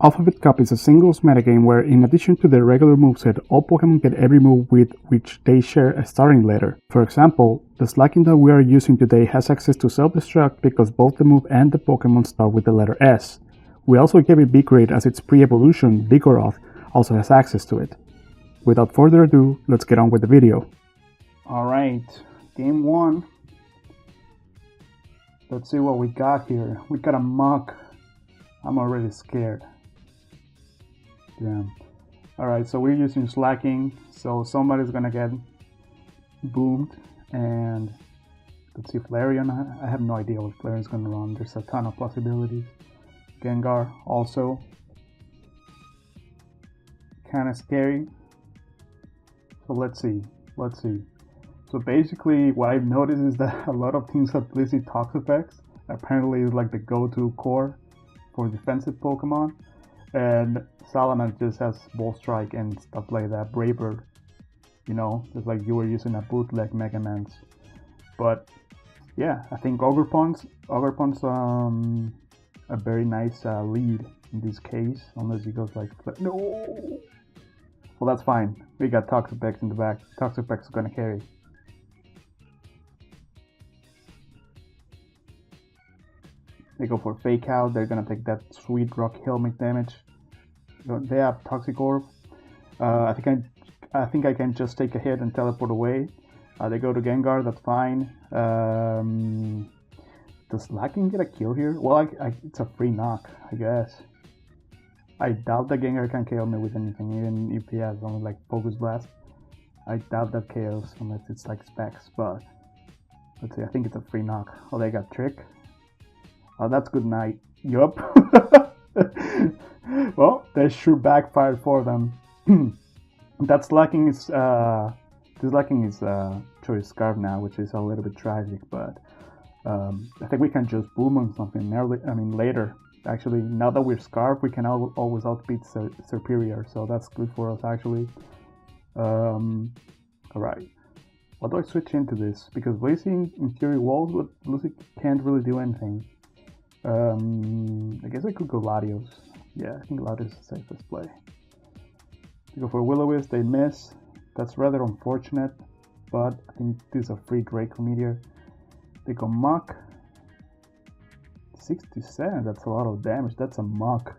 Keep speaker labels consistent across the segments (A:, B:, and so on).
A: Alphabet Cup is a singles metagame where, in addition to their regular moveset, all Pokémon get every move with which they share a starting letter. For example, the Slaking that we are using today has access to Self-Destruct because both the move and the Pokémon start with the letter S. We also gave it B-Grade as its pre-evolution, Vigoroth, also has access to it. Without further ado, let's get on with the video. Alright, game 1. Let's see what we got here. We got a Muk. I'm already scared. Damn. Alright, so we're using Slaking, so somebody's gonna get boomed, and let's see Flareon. I have no idea what Flareon's gonna run. There's a ton of possibilities. Gengar also. Kinda scary. So let's see. So basically what I've noticed is that a lot of teams have Blissey Toxapex. Apparently it's like the go-to core for defensive Pokemon. And Salamence just has Ball Strike and stuff like that. Braver, you know, it's like you were using a bootleg Mega Man's. But yeah, I think Ogerpon's a very nice lead in this case, unless he goes like no. Well, that's fine. We got Toxapex in the back. Toxapex is gonna carry. They go for Fake Out. They're gonna take that sweet rock helmet damage. They have Toxic Orb. I think I can just take a hit and teleport away. They go to Gengar. That's fine. Does Slaking get a kill here? Well, it's a free knock, I guess. I doubt that Gengar can KO me with anything, even if he has only like Focus Blast. I doubt that KOs unless it's like Specs, but let's see. I think it's a free knock. Oh, they got Trick. Oh, that's good night. Yup. Well, that sure backfired for them. That Slaking is Choice Scarf now, which is a little bit tragic, but I think we can just boom on something later. Actually, now that we're Scarf, we can always outbeat Superior, so that's good for us actually. Alright. What do I switch into this? Because Blazing in theory walls, but Lucy can't really do anything. I guess I could go Latios. Yeah, I think Latios is the safest play. They go for Will-O-Wisp, they miss. That's rather unfortunate, but I think this is a free Draco Meteor. They go Muk. 67, that's a lot of damage. That's a Muk.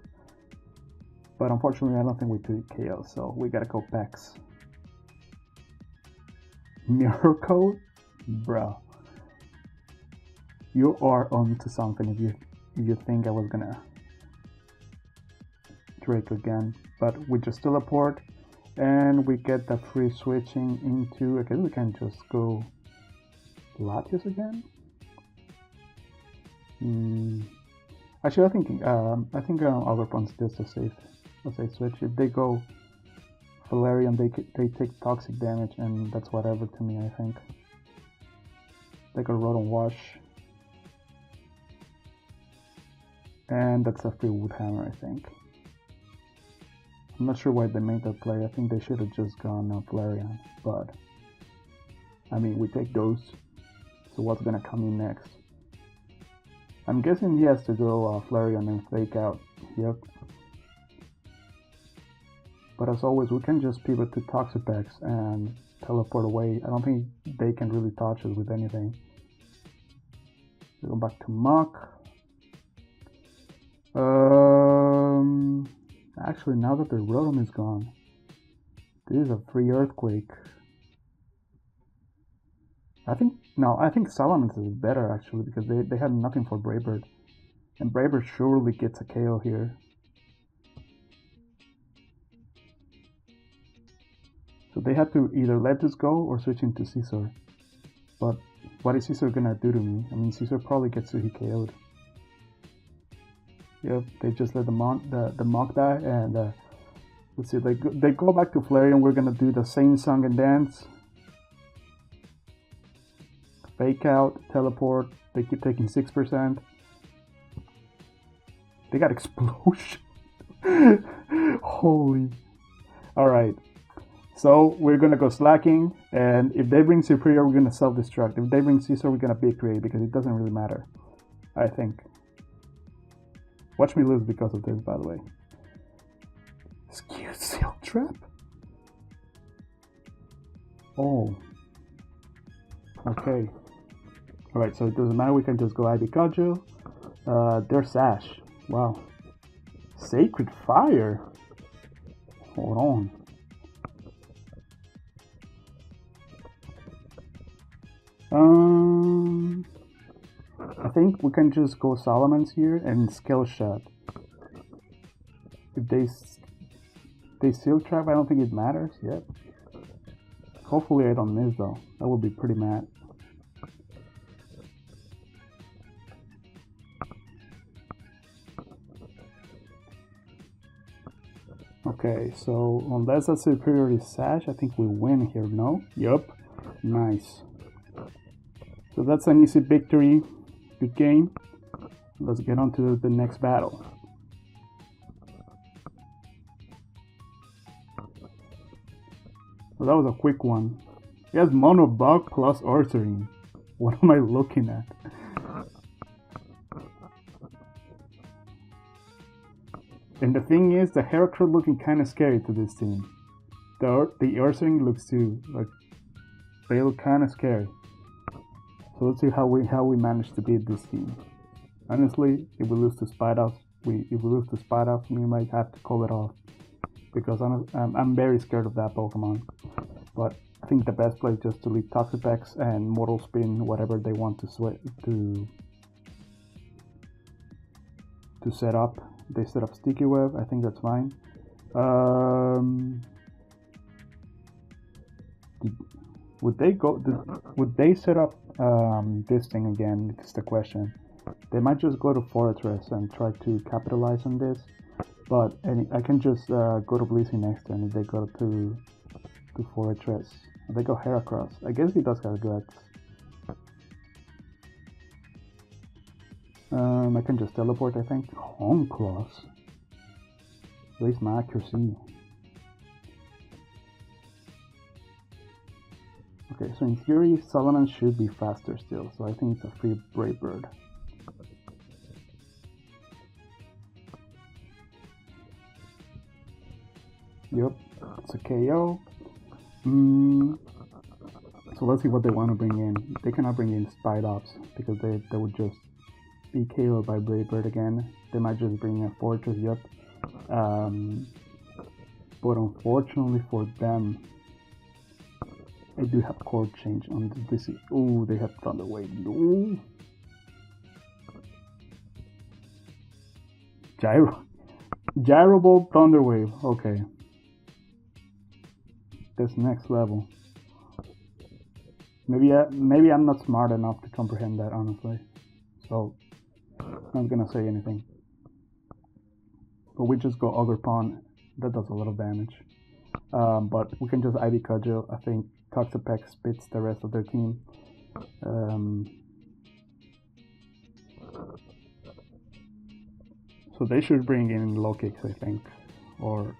A: But unfortunately, I don't think we could KO, so we gotta go Pex. Mirror Code? Bro. You are onto something if you think I was gonna Drake again. But we just teleport and we get the free switching into, I guess we can just go Latios again. Actually, I think Ogerpon's just a safe switch. If they go Valerian, they take toxic damage, and that's whatever to me. I think they go Rotom Wash, and that's a free Wood Hammer. I think. I'm not sure why they made that play. I think they should have just gone Valerian, but I mean, we take those. So what's gonna come in next? I'm guessing he has to go Flareon and Fake Out. Yep. But as always, we can just pivot to Toxapex and teleport away. I don't think they can really touch us with anything. We go back to Muk. Actually, now that the Rotom is gone, this is a free Earthquake. I think Salamence is better actually, because they had nothing for Braybird. And Braybird surely gets a KO here. So they had to either let this go or switch into Scizor. But what is Scizor gonna do to me? I mean, Scizor probably gets KO'd. Yep, they just let the Muk die, and let's see, they go back to Flareon. We're gonna do the same song and dance. Fake Out, teleport, they keep taking 6%. They got Explosion. Holy. Alright. So we're gonna go Slaking, and if they bring Superior, we're gonna self-destruct. If they bring Scizor, we're gonna B-Create, because it doesn't really matter, I think. Watch me lose because of this, by the way. Skewed Seal Trap? Oh. Okay. Alright, so it doesn't matter, we can just go Ivy Cudgel. There's Sash. Wow. Sacred Fire? Hold on. I think we can just go Salamence here and Skill Shot. If they Seal Trap, I don't think it matters. Yep. Hopefully I don't miss though. That would be pretty mad. Okay, so unless that's Superiority Sash, I think we win here, no? Yup. Nice. So that's an easy victory. Good game. Let's get on to the next battle. Well, that was a quick one. He has Mono Bug plus Ursaring. What am I looking at? And the thing is, the character looking kind of scary to this team. The Ursaring looks too, like, they look kind of scary. So let's see how we manage to beat this team. Honestly, if we lose to Spidoff, we might have to call it off. Because I'm very scared of that Pokemon. But I think the best play is just to leave Toxapex and Mortal Spin, whatever they want to set up. They set up Sticky Web, I think that's fine. Would they set up this thing again? It's the question. They might just go to Fortress and try to capitalize on this. But I can just go to Blissey next turn if they go to Fortress. If they go Heracross. I guess he does have guts. I can just teleport, I think. Home Claws. Raise my accuracy. Okay, so in theory, Salamence should be faster still, so I think it's a free Brave Bird. Yep, it's a KO. So let's see what they want to bring in. They cannot bring in Spidops because they would just be KO'd by Brave Bird again. They might just bring in a Fortress, yep. But unfortunately for them, I do have Chord Change on this. Oh, they have Thunder Wave. No. Gyroball Thunder Wave. Okay. That's next level. Maybe I'm not smart enough to comprehend that, honestly. So I'm not gonna say anything. But we just go Ogre Pawn. That does a lot of damage. But we can just Ivy Cudgel. I think Toxapex spits the rest of their team. So they should bring in low kicks, I think, or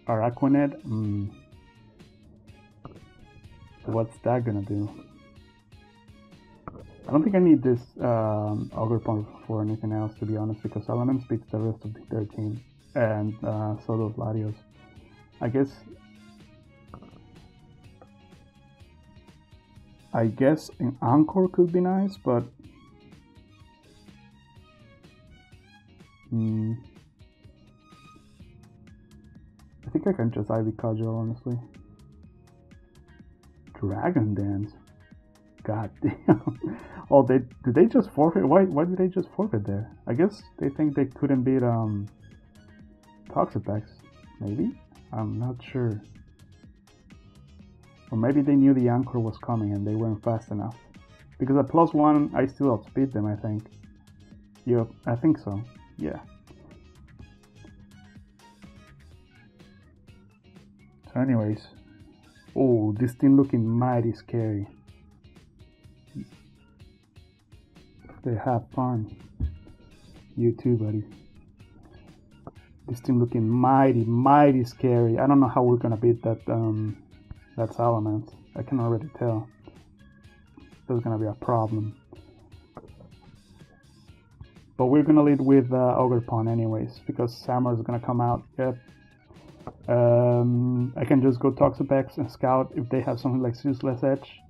A: Araquanid. What's that gonna do? I don't think I need this Ogre Pawn for anything else, to be honest, because Salamence beats the rest of their team, and so does Latios. I guess an Encore could be nice, but I think I can just Ivy Cudgel, honestly. Dragon Dance. God damn. Oh, did they just forfeit? Why did they just forfeit there? I guess they think they couldn't beat Toxapex. Maybe? I'm not sure. Or maybe they knew the Anchor was coming and they weren't fast enough. Because at +1, I still outspeed them, I think. Yep, I think so. Yeah. So anyways. Oh, this thing looking mighty scary. They have fun. You too, buddy. This thing looking mighty scary. I don't know how we're gonna beat that Salamence. I can already tell. There's gonna be a problem. But we're gonna lead with Ogre Pawn anyways, because Samur's gonna come out. Yep. I can just go Toxapex and scout if they have something like Useless Edge.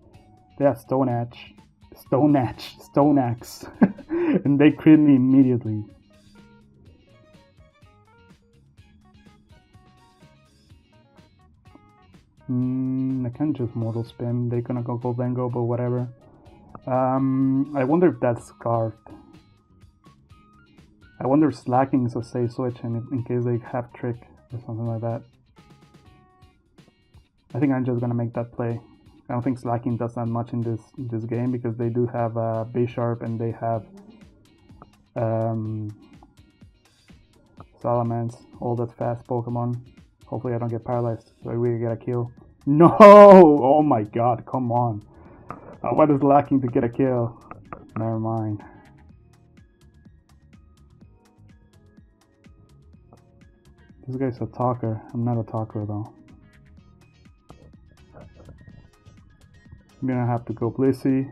A: They have Stone Axe, and they crit me immediately. I can't just Mortal Spin. They're gonna go Vengo, but whatever. I wonder if that's Scarfed. I wonder if Slaking is a safe switch in case they have Trick or something like that. I think I'm just gonna make that play. I don't think Slaking does that much in this game because they do have Bisharp and they have Salamence, all that fast Pokemon. Hopefully I don't get paralyzed so I really get a kill. No! Oh my god, come on. What is lacking to get a kill? Never mind. This guy's a talker. I'm not a talker though. I'm gonna have to go Blissey.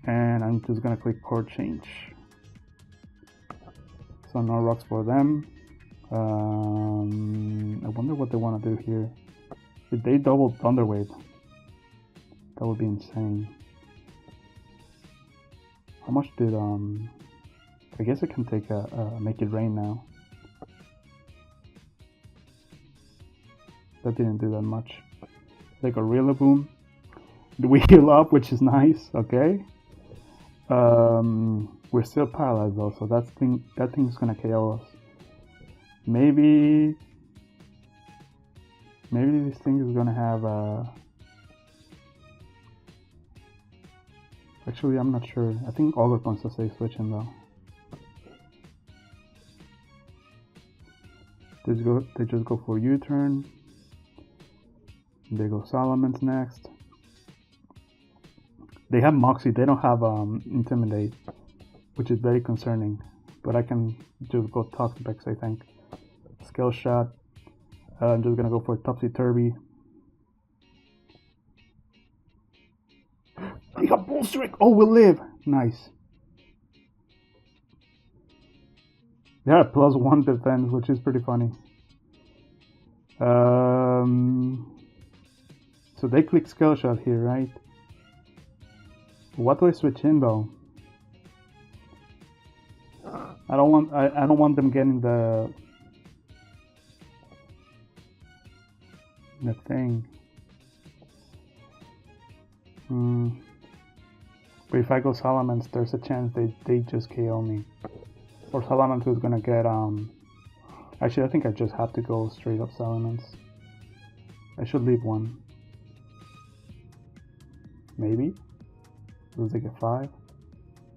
A: And I'm just gonna click Chord Change. So no rocks for them. I wonder what they want to do here. If they double Thunderwave, that would be insane. How much did I guess I can take a Make It Rain now. That didn't do that much. Like a Rillaboom. We heal up, which is nice. Okay. We're still paralyzed though, so that thing's gonna KO us. Maybe this thing is gonna have actually I'm not sure. I think Ogerpon's a safe switching though. They just go for U-turn. They go Salamence next. They have Moxie, they don't have Intimidate, which is very concerning. But I can just go Toxapex, I think. Skill Shot. I'm just gonna go for Topsy-Turvy. They got Bull Streak! Oh, we'll live! Nice. They have +1 defense, which is pretty funny. So they click Skill Shot here, right? What do I switch in though? I don't want them getting the thing. But if I go Salamence, there's a chance they just KO me. Or Salamence is gonna get actually I think I just have to go straight up Salamence. I should leave one. Maybe? Does it get 5?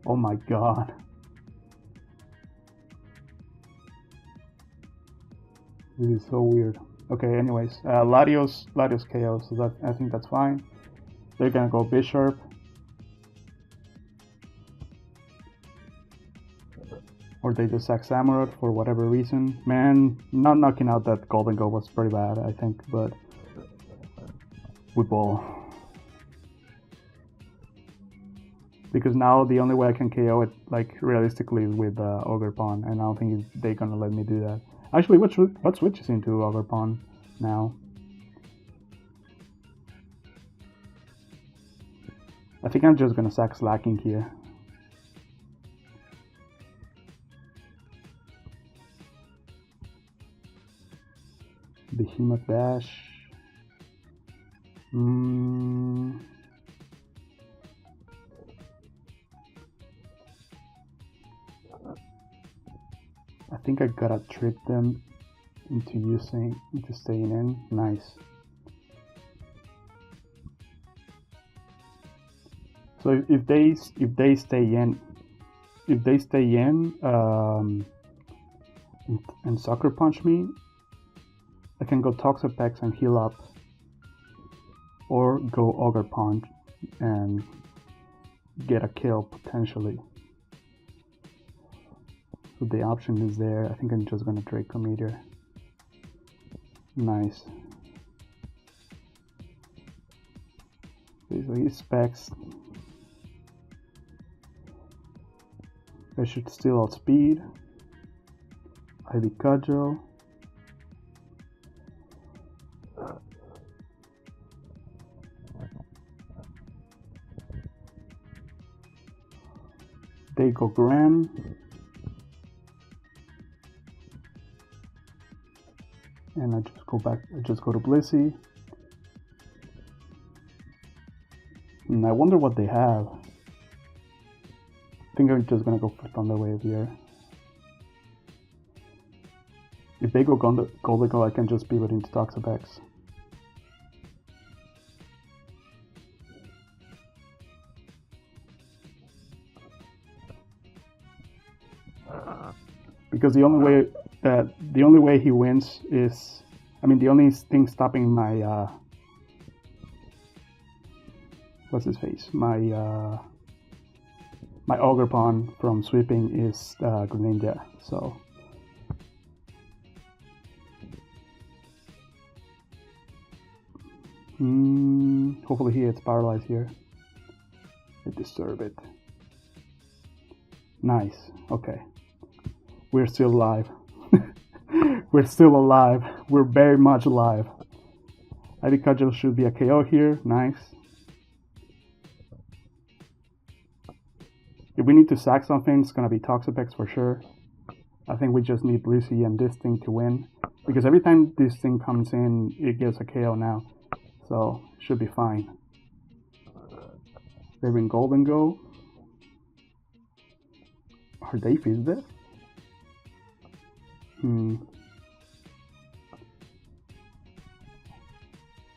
A: Oh my god. This is so weird. Okay, anyways, Latios KO, so that I think that's fine. They're gonna go Bisharp. Or they just sack Samurott for whatever reason. Man, not knocking out that Golden Go was pretty bad, I think, but we ball. Because now the only way I can KO it, like, realistically is with Ogerpon, and I don't think they're gonna let me do that. Actually, what switches into Ogerpon now? I think I'm just gonna sack Slaking here. Behemoth Dash. I think I gotta trick them into staying in. Nice. So if they stay in, and Sucker Punch me, I can go Toxapex and heal up, or go Ogerpon and get a kill potentially. So the option is there. I think I'm just gonna Draco Meteor. Nice. So he specs. I should still outspeed. Ivy Cudgel. Dago Gran. And I just go back, I just go to Blissey. And I wonder what they have. I think I'm just gonna go for Thunder Wave here. If they go Goldigo, I can just beat it into Toxapex. Because the only way he wins is, I mean, the only thing stopping my what's his face, my Ogerpon from sweeping is Greninja. So hopefully he gets paralyzed here. I deserve it. Nice. Okay. We're still alive. We're still alive. We're very much alive. Ivy Cudgel should be a KO here. Nice. If we need to sack something, it's gonna be Toxapex for sure. I think we just need Blissey and this thing to win. Because every time this thing comes in, it gets a KO now. So, should be fine. They're in Golden Go. Are they Fizzdeath?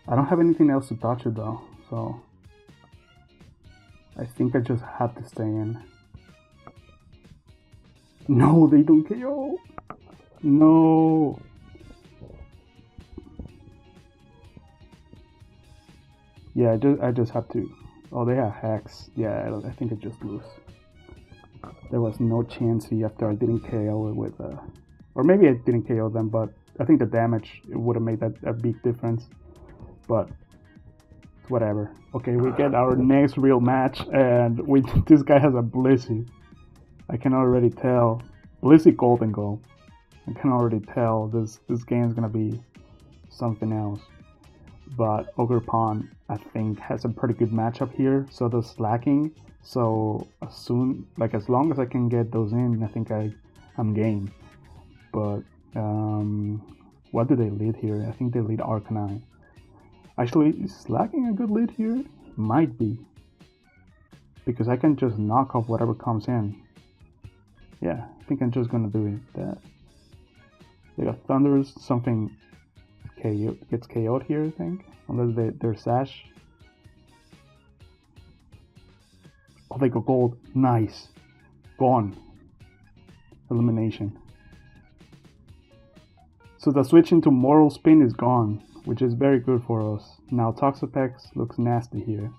A: I don't have anything else to touch it though, so I think I just have to stay in. No, they don't KO. No. Yeah, I just have to. Oh, they have Hex. Yeah, I think I just lose. There was no chance after I didn't KO it with or maybe I didn't KO them, but I think the damage would have made that a big difference. But whatever. Okay, we get our next real match, and this guy has a Blissey. I can already tell. Blissey Golden Go. I can already tell this game is gonna be something else. But Ogerpon, I think, has a pretty good matchup here. So does Slaking. So as long as I can get those in, I think I'm game. But what do they lead here? I think they lead Arcanine. Actually, is Slaking a good lead here? Might be. Because I can just knock off whatever comes in. Yeah, I think I'm just gonna do it. That. They got Thunders, something gets KO'd here, I think. Unless they're Sash. Oh, they go Gold. Nice. Gone. Elimination. So the switch into Moral Spin is gone, which is very good for us. Now Toxapex looks nasty here.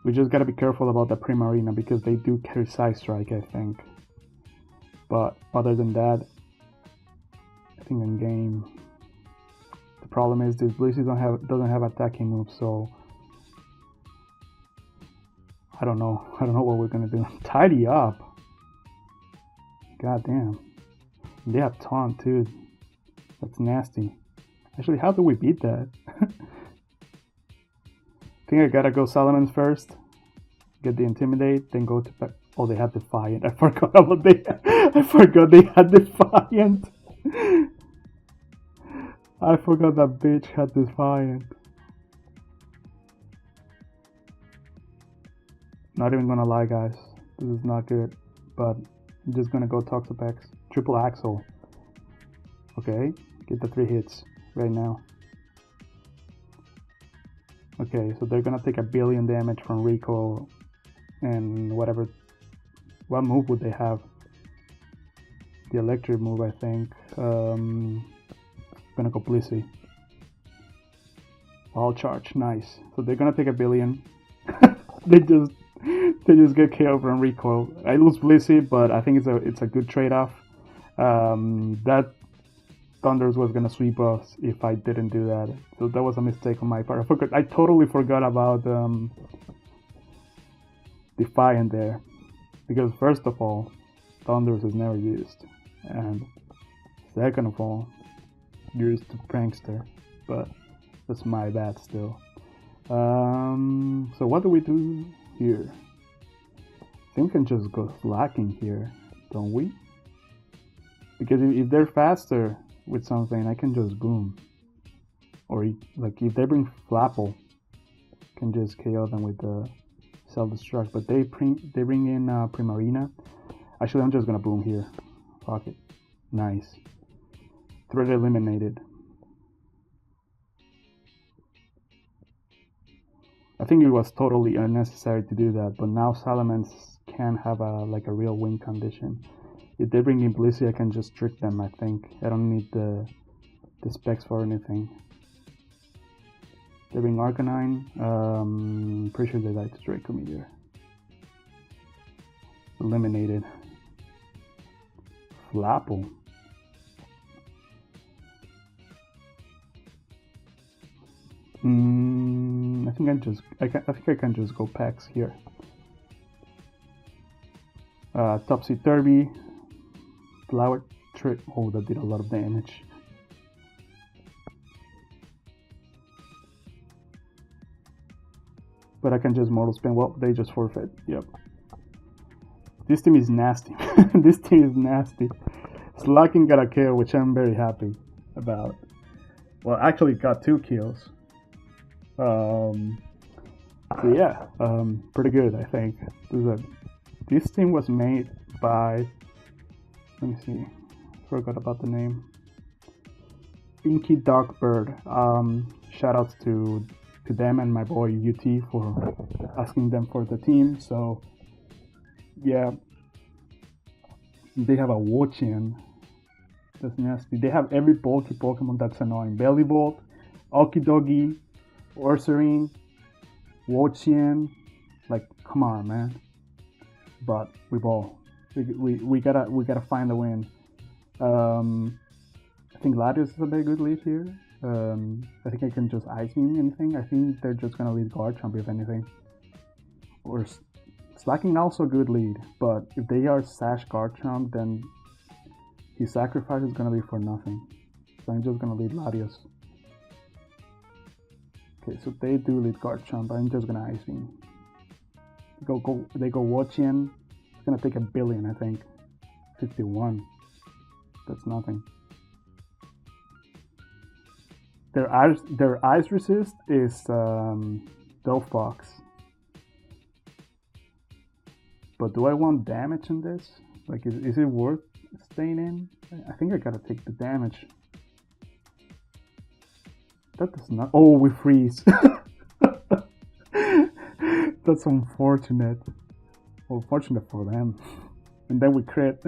A: We just gotta be careful about the Primarina because they do carry Side Strike, I think. But other than that, I think in game. The problem is this Blissey doesn't have attacking moves, so I don't know what we're gonna do. Tidy up. God damn. They have Taunt too. That's nasty. Actually, how do we beat that? I think I gotta go Salamence first. Get the Intimidate, then go to... Oh, they had Defiant. I forgot about I forgot they had Defiant. I forgot that bitch had Defiant. Not even gonna lie, guys. This is not good. But I'm just gonna go Toxapex. Triple Axle. Okay, get the 3 hits right now. Okay, so they're gonna take 1 billion damage from Recoil and whatever. What move would they have? The electric move, I think. Gonna go Blissey. All charge, nice. So they're gonna take 1 billion. they just get KO from Recoil. I lose Blissey, but I think it's a good trade-off. That Thunders was gonna sweep us if I didn't do that. So that was a mistake on my part. I totally forgot about Defiant there. Because first of all, Thunders is never used. And second of all, you're just a prankster, but that's my bad still. So what do we do here? I think we can just go Slaking here, don't we? Because if they're faster with something, I can just boom. Or like if they bring Flapple, I can just KO them with the self-destruct. But they bring in Primarina. Actually, I'm just gonna boom here. Fuck it. Nice. Threat eliminated. I think it was totally unnecessary to do that, but now Salamence can have a real win condition. If they bring in Blissey, I can just trick them, I think. I don't need the specs for anything. They bring Arcanine. Pretty sure they died to Draco Meteor. Eliminated. Flapple. I think I can just go packs here. Topsy Turvy. Flower Trick. Oh, that did a lot of damage. But I can just Mortal Spin. Well, they just forfeit. Yep. This team is nasty. This team is nasty. Slaking got a kill, which I'm very happy about. Well, actually got 2 kills. So yeah, pretty good, I think. This team was made by, let me see, forgot about the name. Pinky Darkbird. Shoutouts to them and my boy UT for asking them for the team. So yeah, they have a Wochian. That's nasty. They have every bulky Pokemon that's annoying. Bellybolt, Okidogi, Ursaring, Wochian. Like, come on, man. But we gotta find a win. I think Latios is a very good lead here. I think I can just Ice Beam anything. I think they're just gonna lead Garchomp if anything. Or Slaking also a good lead, but if they are Sash Garchomp, then his sacrifice is gonna be for nothing. So I'm just gonna lead Latios. Okay, so they do lead Garchomp. I'm just gonna Ice Beam. They go Wochian. It's gonna take 1 billion, I think. 51. That's nothing. Their ice resist is Delphox. But do I want damage in this? Like, is it worth staying in? I think I gotta take the damage. That does not. Oh, we freeze. That's unfortunate. Well, fortunate for them. And then we crit.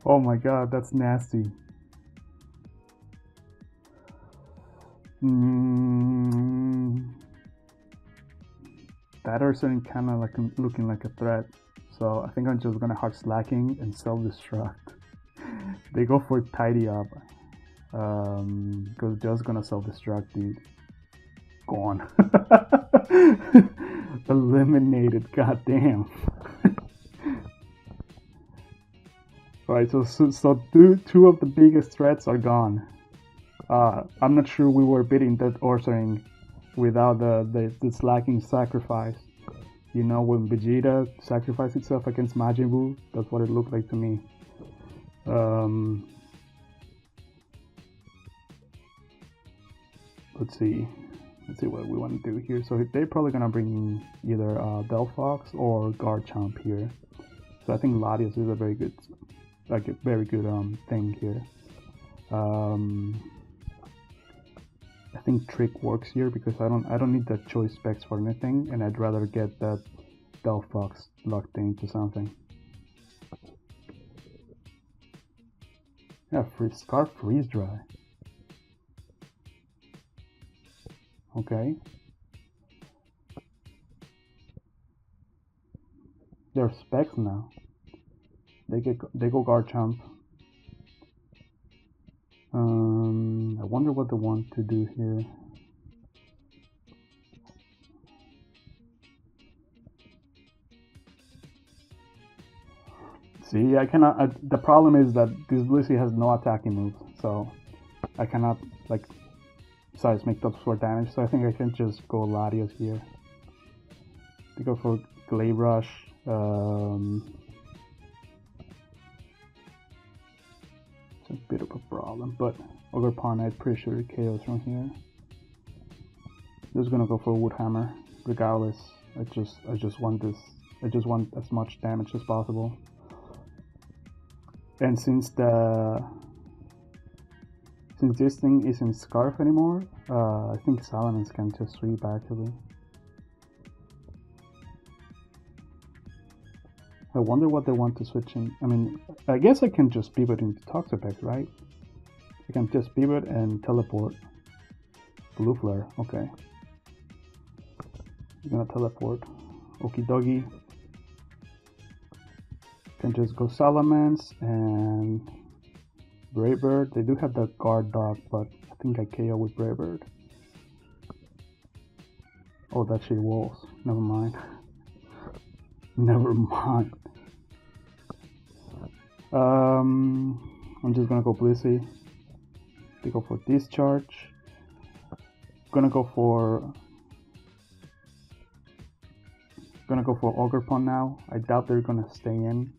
A: Oh my god, that's nasty. That Ursaring kind of like looking like a threat. So I think I'm just gonna hard Slaking and self-destruct. They go for Tidy Up. Because just gonna self-destruct, dude. Gone. Eliminated, goddamn. Alright, so two of the biggest threats are gone. I'm not sure we were beating that Ursaring without the Slaking sacrifice. You know, when Vegeta sacrificed itself against Majin Buu, that's what it looked like to me. Let's see what we want to do here. So they're probably gonna bring either Delphox or Garchomp here. So I think Latios is a very good, thing here. I think Trick works here because I don't need the choice specs for anything, and I'd rather get that Delphox locked into something. Yeah, Scarf Freeze Dry. Okay. They're specs now. They go Garchomp. I wonder what they want to do here. See, I cannot. The problem is that this Blissey has no attacking moves, so I cannot like besides make top 4 damage. So I think I can just go Latios here. To go for Glaive Rush. It's a bit of a problem, but Ogerpon, I'm pretty sure it KOs from here. Just gonna go for Wood Hammer, regardless. I just want this. I just want as much damage as possible. And since this thing isn't Scarf anymore, I think Salamence can just sweep actually. I wonder what they want to switch in. I mean, I guess I can just pivot into Toxapex, right? I can just pivot and teleport. Blue Flare, okay. I'm gonna teleport. Okie dokie. Can just go Salamence and Brave Bird. They do have the Guard Dog, but I think I KO with Brave Bird. Oh, that shit walls. Never mind. Never mind. I'm just gonna go Blissey. They go for Discharge. Gonna go for Ogerpon now. I doubt they're gonna stay in.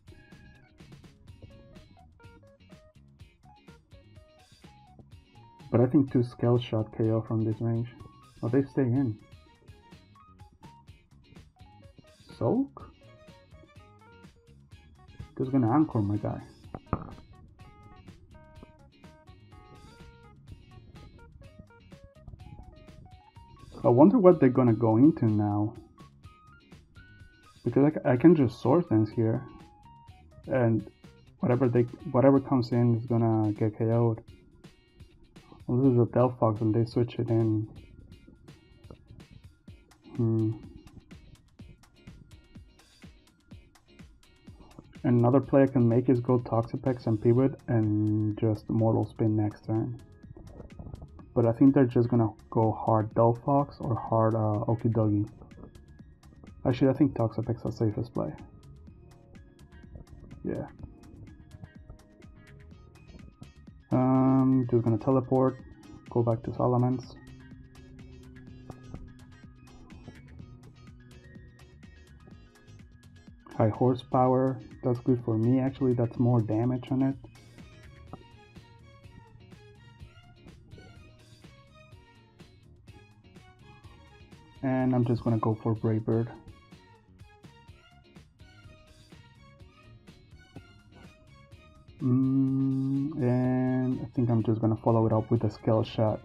A: But I think 2 Scale Shot KO from this range. Oh, they stay in. Soak? Just gonna Anchor my guy. I wonder what they're gonna go into now. Because I can just Sword Dance here. And whatever comes in is gonna get KO'd. Well, this is a Delphox and they switch it in. Another play I can make is go Toxapex and pivot and just Mortal Spin next turn. But I think they're just gonna go hard Delphox or hard Okidogi. Actually, I think Toxapex is the safest play. Yeah. Just gonna teleport, go back to Salamence. High horsepower, that's good for me actually, that's more damage on it. And I'm just gonna go for Brave Bird. And I think I'm just gonna follow it up with a Scale Shot.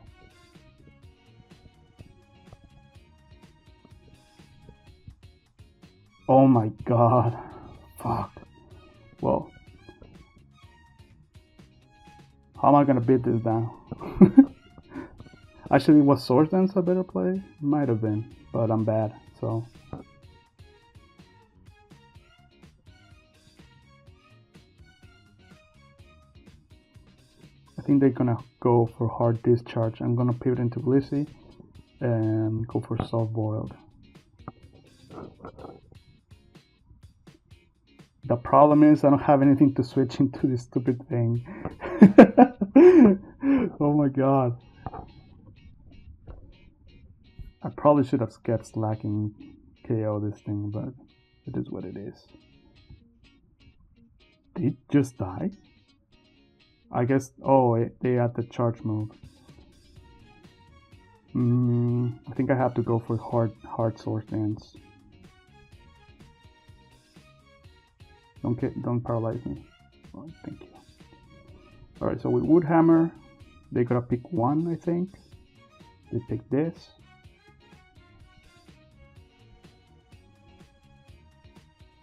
A: Oh my god. Fuck. Well. How am I gonna beat this down? Actually, was Sword Dance a better play? Might have been, but I'm bad, so. I think they're gonna go for hard Discharge. I'm gonna pivot into Blissey and go for Soft Boiled. The problem is I don't have anything to switch into this stupid thing. Oh my god. I probably should have kept Slaking KO this thing, but it is what it is. Did it just die? I guess, oh, they had the charge move. I think I have to go for hard Sword Dance. Don't paralyze me. Oh, thank you. Alright, so with Wood Hammer, they gotta pick one, I think. They pick this.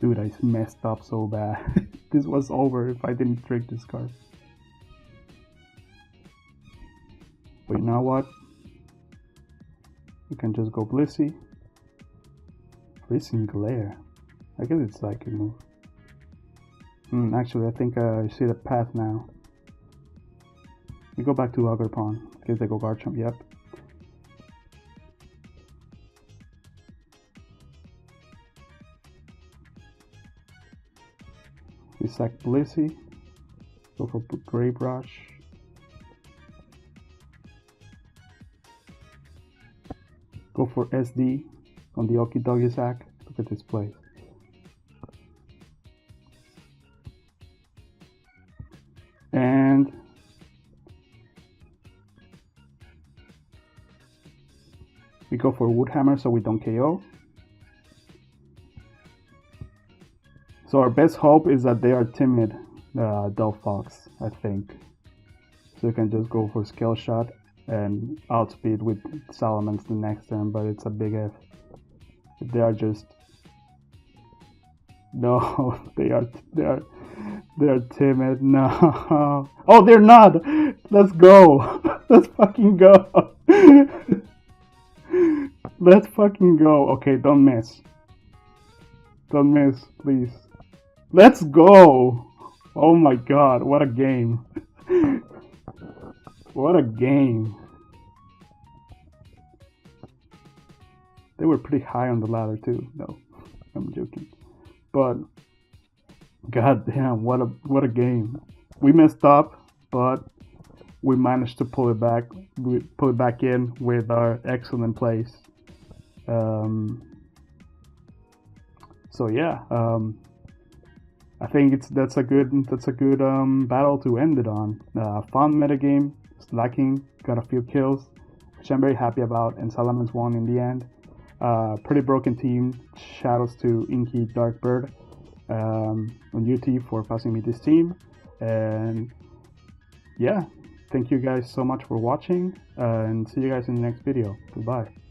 A: Dude, I messed up so bad. This was over if I didn't trick this card. But you know what? You can just go Blissey. Freezing Glare. I guess it's like a move. Actually, I think I see the path now. We go back to Ogerpon. I guess they go Garchomp, yep. Sack Blissey. Go for Grape Rush. Go for SD on the Okie Dokie Sack. Look at this play. And we go for Woodhammer so we don't KO. So our best hope is that they are timid, Delphox, I think. So you can just go for Scale Shot and outspeed with Salamence the next turn, but it's a big F. They are just... No, they are timid. No. Oh, they're not! Let's go! Let's fucking go! Let's fucking go. Okay, don't miss. Don't miss, please. Let's go! Oh my god, what a game. What a game. They were pretty high on the ladder too. No, I'm joking. But god damn, what a game. We messed up, but we managed to pull it back. We pull it back in with our excellent plays. So yeah, I think that's a good battle to end it on. Fun metagame. Slaking got a few kills, which I'm very happy about, and Salamence won in the end. Pretty broken team. Shoutouts to Inky Darkbird on UT for passing me this team. And yeah, thank you guys so much for watching, and see you guys in the next video. Goodbye.